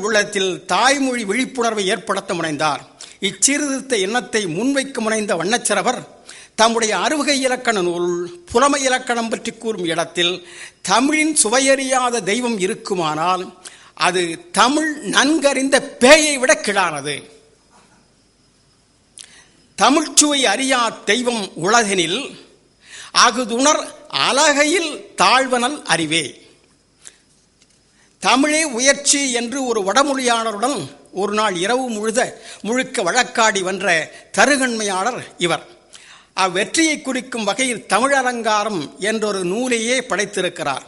உள்ளத்தில் தாய்மொழி விழிப்புணர்வை ஏற்படுத்த முனைந்தார். இச்சீர்திருத்த எண்ணத்தை முன்வைக்க முனைந்த வண்ணச்சிரவர் தம்முடைய அறுவகை இலக்கண நூல் புலமை இலக்கணம் பற்றி கூறும் இடத்தில் தமிழின் சுவையறியாத தெய்வம் இருக்குமானால் அது தமிழ் நன்கறிந்த பேயை விட கிடானது. தமிழ்ச்சுவை அறியா தெய்வம் உலகெனில் அகுதுணர் அலகையில் தாழ்வனல் அறிவே. தமிழே உயர்ச்சி என்று ஒரு வடமொழியாளருடன் ஒரு நாள் இரவு முழுக்க வழக்காடி வென்ற தருகண்மையாளர் இவர். அவ்வெற்றியை குறிக்கும் வகையில் தமிழலங்காரம் என்றொரு நூலையே படைத்திருக்கிறார்.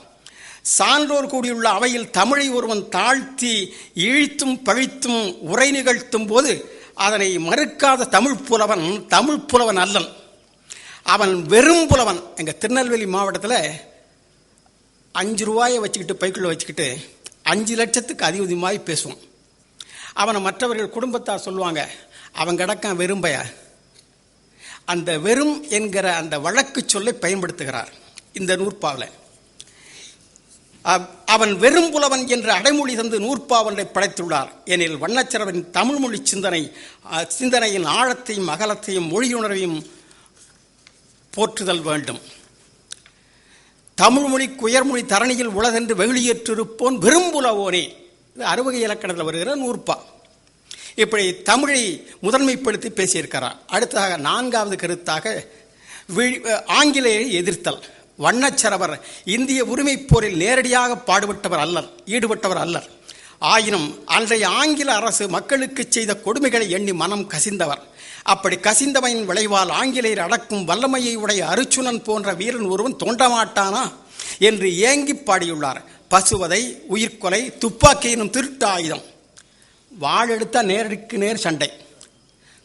சான்றோர் கூடியுள்ள அவையில் தமிழை ஒருவன் தாழ்த்தி இழித்தும் பழித்தும் உரை நிகழ்த்தும் போது அதனை மறுக்காத தமிழ் புலவன் அல்லன், அவன் வெறும் புலவன். எங்கள் திருநெல்வேலி மாவட்டத்தில் 5 ரூபாயை வச்சுக்கிட்டு பைக்குள்ள வச்சுக்கிட்டு 5 லட்சத்துக்கு அதிகமாகி பேசுவான். அவனை மற்றவர்கள் குடும்பத்தார் சொல்லுவாங்க, அவன் கிடக்கான் வெறும்பைய. அந்த வெறும் என்கிற அந்த வழக்கு சொல்லை பயன்படுத்துகிறார் இந்த நூற்பாவில். அவன் வெறும் புலவன் என்ற அடைமொழி தந்து நூற்பாவலை படைத்துள்ளார். எனில் வண்ணச்சிரவரின் தமிழ்மொழி சிந்தனையின் ஆழத்தையும் அகலத்தையும் மொழியுணர்வையும் போற்றுதல் வேண்டும். தமிழ்மொழிக்கு உயர்மொழி தரணியில் உலகென்று வெகுளியேற்றிருப்போன் வெறும்புலவோனே. இது அறுவகை இலக்கணத்தில் வருகிற நூற்பா. இப்படி தமிழை முதன்மைப்படுத்தி பேசியிருக்கிறார். அடுத்ததாக 4வது கருத்தாக ஆங்கிலேயரை எதிர்த்தல். வண்ணச்சிரவர் இந்திய உரிமைப் போரில் நேரடியாக ஈடுபட்டவர் அல்லர். ஆயினும் அன்றைய ஆங்கில அரசு மக்களுக்கு செய்த கொடுமைகளை எண்ணி மனம் கசிந்தவர். அப்படி கசிந்தவனின் விளைவால் ஆங்கிலேயர் அடக்கும் வல்லமையை உடைய அருச்சுனன் போன்ற வீரன் ஒருவன் தோண்டமாட்டானா என்று ஏங்கி பாடியுள்ளார். பசுவதை, உயிர்கொலை, துப்பாக்கி எனும் திருட்டு ஆயுதம். வாள் எடுத்தா நேருக்கு நேர் சண்டை,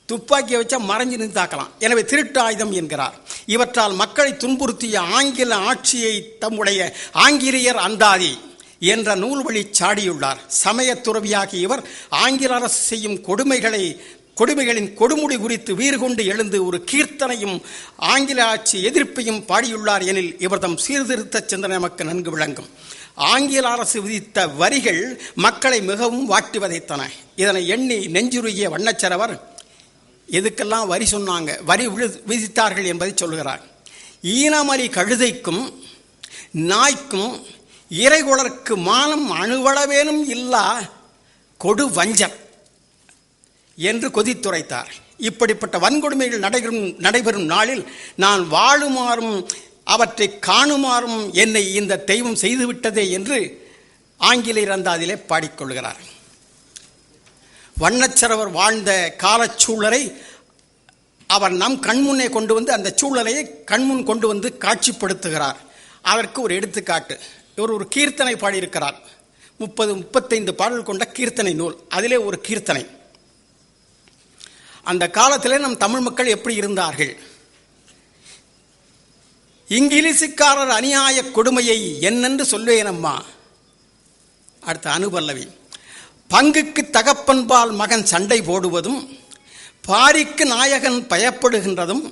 துப்பாக்கியை வச்சா மறைஞ்சு நின்று தாக்கலாம். எனவே திருட்டு ஆயுதம் என்கிறார். இவற்றால் மக்களை துன்புறுத்திய ஆங்கில ஆட்சியை தம்முடைய ஆங்கிலேயர் அந்தாதி என்ற நூல் வழி சாடியுள்ளார். சமய துறவியாகிய இவர் ஆங்கில அரசு செய்யும் கொடுமைகளின் கொடுமுடி குறித்து வீறு கொண்டு எழுந்து ஒரு கீர்த்தனையும் ஆங்கில ஆட்சி எதிர்ப்பையும் பாடியுள்ளார். எனில் இவர் தம் சீர்திருத்த சிந்தனை நமக்கு நன்கு விளங்கும். ஆங்கில அரசு விதித்த வரிகள் மக்களை மிகவும் வாட்டி வதைத்தன. இதனை எண்ணி நெஞ்சுருகிய வண்ணச்சிரவர் எதுக்கெல்லாம் வரி சொன்னாங்க, வரி விதித்தார்கள் என்பதை சொல்கிறார். ஈனமலி கழுதைக்கும் நாய்க்கும் இறைகுளர்க்கு மானம் அணுவளவேனும் இல்லா கொடு வஞ்சர் என்று கொதித்துரைத்தார். இப்படிப்பட்ட வன்கொடுமைகள் நடைபெறும் நாளில் நான் வாழுமாறும் அவற்றை காணுமாறும் என்னை இந்த தெய்வம் செய்துவிட்டதே என்று ஆங்கிலேயர் அந்தாதிலே பாடிக்கொள்கிறார். வண்ணச்சிரவர் வாழ்ந்த காலச்சூழலை அவர் நம் கண்முன்னே கொண்டு வந்து அந்த சூழலையை கண்முன் கொண்டு வந்து காட்சிப்படுத்துகிறார். அதற்கு ஒரு எடுத்துக்காட்டு. இவர் ஒரு கீர்த்தனை பாடியிருக்கிறார். 30-35 பாடல் கொண்ட கீர்த்தனை நூல். அதிலே ஒரு கீர்த்தனை. அந்த காலத்திலே நம் தமிழ் மக்கள் எப்படி இருந்தார்கள்? இங்கிலீஷுக்காரர் அநியாய கொடுமையை என்னென்று சொல்வேனம்மா. அடுத்த அனுபல்லவி. பங்குக்கு தகப்பன்பால் மகன் சண்டை போடுவதும், பாரிக்கு நாயகன் பயப்படுகின்றதும்,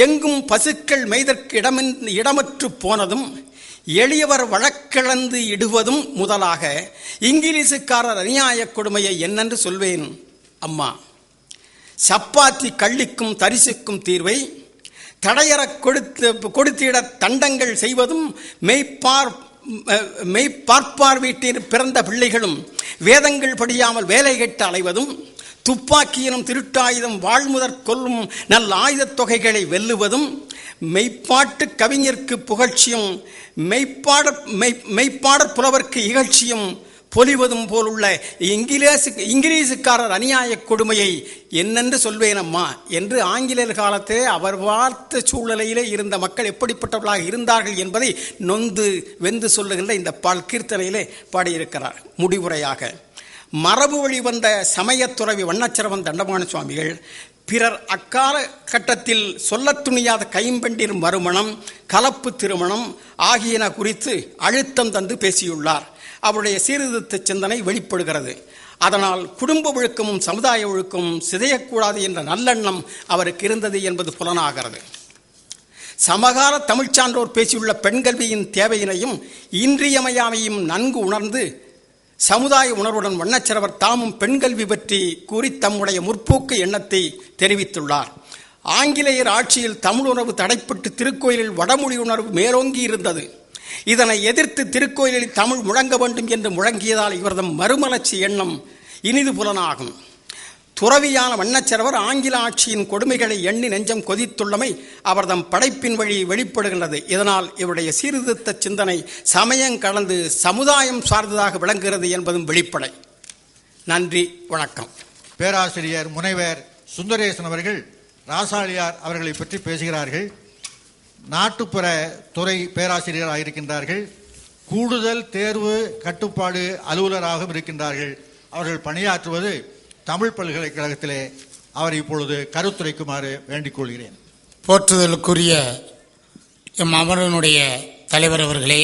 எங்கும் பசுக்கள் மெய்தற்கு இடமற்று போனதும், எளியவர் வழக்கிழந்து இடுவதும் முதலாக இங்கிலீஷுக்காரர் அநியாய கொடுமையை என்னென்று சொல்வேன் அம்மா. சப்பாத்தி கள்ளிக்கும் தரிசுக்கும் தீர்வை தடையற கொடுத்திட தண்டங்கள் செய்வதும், மெய்ப்பார்ப்பார் வீட்டில் பிறந்த பிள்ளைகளும் வேதங்கள் படியாமல் வேலை கெட்டு அலைவதும், துப்பாக்கியினும் திருட்டாயுதம் வாழ்முதற் கொல்லும் நல்ல ஆயுதத் தொகைகளை வெல்லுவதும், மெய்ப்பாட்டு கவிஞருக்கு புகழ்ச்சியும் மெய்ப்பாடற் புலவர்க்கு இகழ்ச்சியும் பொலிவதும் போலுள்ள இங்கிலீஷுக்காரர் அநியாய கொடுமையை என்னென்று சொல்வேனம்மா என்று ஆங்கிலேயர் காலத்திலே அவர் பார்த்த சூழ்நிலையிலே இருந்த மக்கள் எப்படிப்பட்டவர்களாக இருந்தார்கள் என்பதை நொந்து வெந்து சொல்லுகின்ற இந்த கீர்த்தனையிலே பாடியிருக்கிறார். முடிவுரையாக, மரபு வழி வந்த சமயத்துறவி வண்ணச்சிரவன் தண்டமான சுவாமிகள் பிறர் அக்கால கட்டத்தில் சொல்ல துணியாத கைம்பெண்டிர் மறுமணம், கலப்பு திருமணம் ஆகியன குறித்து அழுத்தம் தந்து பேசியுள்ளார். அவருடைய சீர்திருத்த சிந்தனை வெளிப்படுகிறது. அதனால் குடும்ப ஒழுக்கமும் சமுதாய ஒழுக்கமும் சிதையக்கூடாது என்ற நல்லெண்ணம் அவருக்கு இருந்தது என்பது புலனாகிறது. சமகால தமிழ்ச்சான்றோர் பேசியுள்ள பெண்கல்வியின் தேவையினையும் இன்றியமையாமையும் நன்கு உணர்ந்து சமுதாய உணர்வுடன் வண்ணச்சிறவர் தாமும் பெண்கல்வி பற்றி கூறி தம்முடைய முற்போக்கு எண்ணத்தை தெரிவித்துள்ளார். ஆங்கிலேயர் ஆட்சியில் தமிழ் உணர்வு தடைப்பட்டு திருக்கோயிலில் வடமொழி உணர்வு மேலோங்கி இருந்தது. இதனை எதிர்த்து திருக்கோயிலில் தமிழ் முழங்க வேண்டும் என்று முழங்கியதால் இவரது மறுமலர்ச்சி எண்ணம் இனிது புலனாகும். துறவியான வண்ணச்சிறவர் ஆங்கில ஆட்சியின் கொடுமைகளை எண்ணி நெஞ்சம் கொதித்துள்ளமை அவர்தம் படைப்பின் வழி வெளிப்படுகின்றது. இதனால் இவருடைய சீர்திருத்த சிந்தனை சமயம் கடந்து சமுதாயம் சார்ந்ததாக விளங்குகிறது என்பதும் வெளிப்படை. நன்றி, வணக்கம். பேராசிரியர் முனைவர் சுந்தரேசன் அவர்கள் ராசாளியார் அவர்களை பற்றி பேசுகிறார்கள். நாட்டுப்புற துறை பேராசிரியராக இருக்கின்றார்கள். கூடுதல் தேர்வு கட்டுப்பாடு அலுவலராகவும் இருக்கின்றார்கள். அவர்கள் பணியாற்றுவது தமிழ் பல்கலைக்கழகத்திலே. அவர் இப்பொழுது கருத்துரைக்குமாறு வேண்டிக் கொள்கிறேன். போற்றுதலுக்குரிய எம் அமரனுடைய தலைவர் அவர்களே,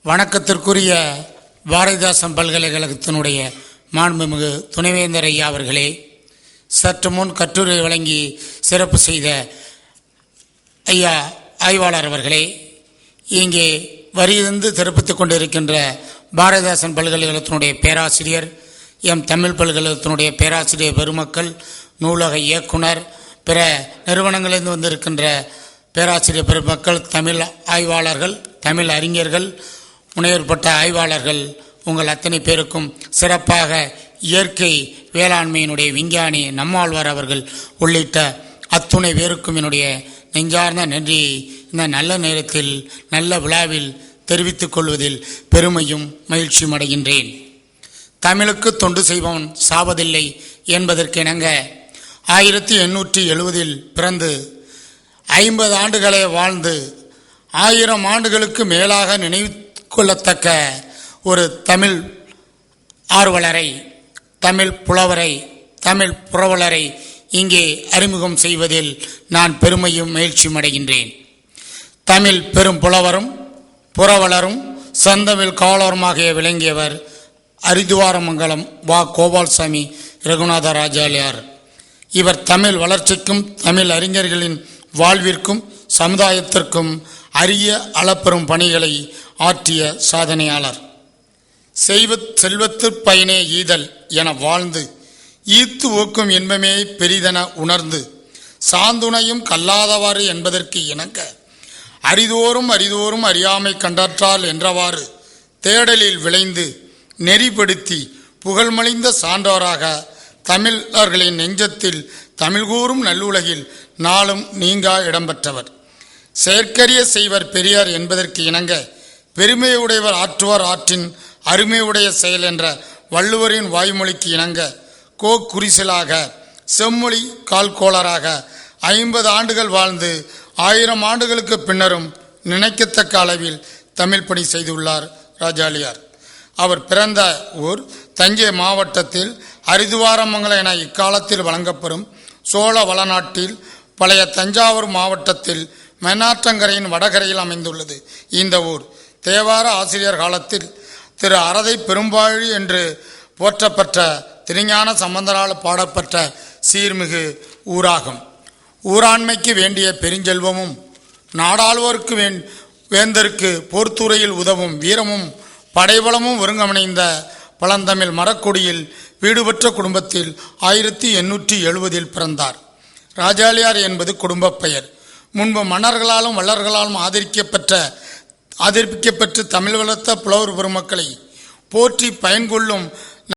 வணக்கத்திற்குரிய பாரதிதாசன் பல்கலைக்கழகத்தினுடைய மாண்புமிகு துணைவேந்தர் ஐயா அவர்களே, சற்று முன் கட்டுரை வழங்கி சிறப்பு செய்த ஐயா ஆய்வாளர் அவர்களே, இங்கே வரியிருந்து சிறப்பித்துக் கொண்டிருக்கின்ற பாரதிதாசன் பல்கலைக்கழகத்தினுடைய பேராசிரியர், எம் தமிழ் பல்கலைக்கழகத்தினுடைய பேராசிரியர் பெருமக்கள், நூலக இயக்குனர், பிற நிறுவனங்களிலிருந்து வந்திருக்கின்ற பேராசிரியர் பெருமக்கள், தமிழ் ஆய்வாளர்கள், தமிழ் அறிஞர்கள், முனைவர்பட்ட ஆய்வாளர்கள், உங்கள் அத்தனை பேருக்கும் சிறப்பாக இயற்கை வேளாண்மையினுடைய விஞ்ஞானி நம்மாழ்வார் அவர்கள் உள்ளிட்ட அத்துணை பேருக்கும் என்னுடைய நெஞ்சார்ந்த நன்றியை இந்த நல்ல நேரத்தில் நல்ல விழாவில் தெரிவித்துக் கொள்வதில் பெருமையும் மகிழ்ச்சியும் அடைகின்றேன். தமிழுக்கு தொண்டு செய்பவன் சாவதில்லை என்பதற்கு இணங்க 1870 பிறந்து 50 ஆண்டுகளை வாழ்ந்து 1000 ஆண்டுகளுக்கு மேலாக நினைவு கொள்ளத்தக்க ஒரு தமிழ் ஆர்வலரை, தமிழ் புலவரை, தமிழ் புரவலரை இங்கே அறிமுகம் செய்வதில் நான் பெருமையும் மகிழ்ச்சியும் அடைகின்றேன். தமிழ் பெரும் புலவரும் புரவலரும் செந்தமிழ் காவலருமாக விளங்கியவர் அரிதுவாரமங்கலம் வா. கோபால்சாமி ரகுநாத ராஜாளியார். இவர் தமிழ் வளர்ச்சிக்கும் தமிழ் அறிஞர்களின் வாழ்விற்கும் சமுதாயத்திற்கும் அரிய அளப்பெரும் பணிகளை ஆற்றிய சாதனையாளர். செல்வத்திற் பயனே ஈதல் என வாழ்ந்து ஈர்த்து ஊக்கும் இன்பமே பெரிதென உணர்ந்து சாந்துணையும் கல்லாதவாறு என்பதற்கு இணங்க அரிதோறும் அரிதோறும் அறியாமை கண்டாற்றால் என்றவாறு தேடலில் விளைந்து நெறிப்படுத்தி புகழ்மலிந்த சான்றோராக தமிழர்களின் நெஞ்சத்தில் தமிழ்கூறும் நல்லுலகில் நாளும் நீங்கா இடம்பெற்றவர். செயற்கரிய செய்வர் பெரியார் என்பதற்கு இணங்க பெருமையுடையவர் ஆற்றுவார் ஆற்றின் அருமையுடைய செயல் என்ற வள்ளுவரின் வாய்மொழிக்கு இணங்க குறிசலாக செம்மொழி கால்கோளராக 50 ஆண்டுகள் வாழ்ந்து 1000 ஆண்டுகளுக்கு பின்னரும் நினைக்கத்தக்க அளவில் தமிழ் பணி செய்துள்ளார் ராஜாளியார். அவர் பிறந்த ஊர் தஞ்சை மாவட்டத்தில் அரிதுவாரமங்கலம் என இக்காலத்தில் வழங்கப்பெறும் சோழ வளநாட்டில் பழைய தஞ்சாவூர் மாவட்டத்தில் மென்னாற்றங்கரையின் வடகரையில் அமைந்துள்ளது. இந்த ஊர் தேவார ஆசிரியர் காலத்தில் திரு அறதை பெரும்பாழி என்று போற்றப்பட்ட திருஞான சம்பந்தரால் பாடப்பட்ட சீர்மிகு ஊராகும். ஊராண்மைக்கு வேண்டிய பெருஞ்செல்வமும் நாடாளுவோருக்கு வேந்தருக்கு போர்த்துறையில் உதவும் வீரமும் படைபலமும் ஒருங்கமைந்த பழந்தமிழ் மரக்குடியில் வீடுபெற்ற குடும்பத்தில் 1870 பிறந்தார். ராஜாளியார் என்பது குடும்ப பெயர். முன்பு மன்னர்களாலும் வள்ளர்களாலும் ஆதரிக்கப்பெற்று தமிழ் வளர்த்த புலவர் பெருமக்களை போற்றி பயன்கொள்ளும்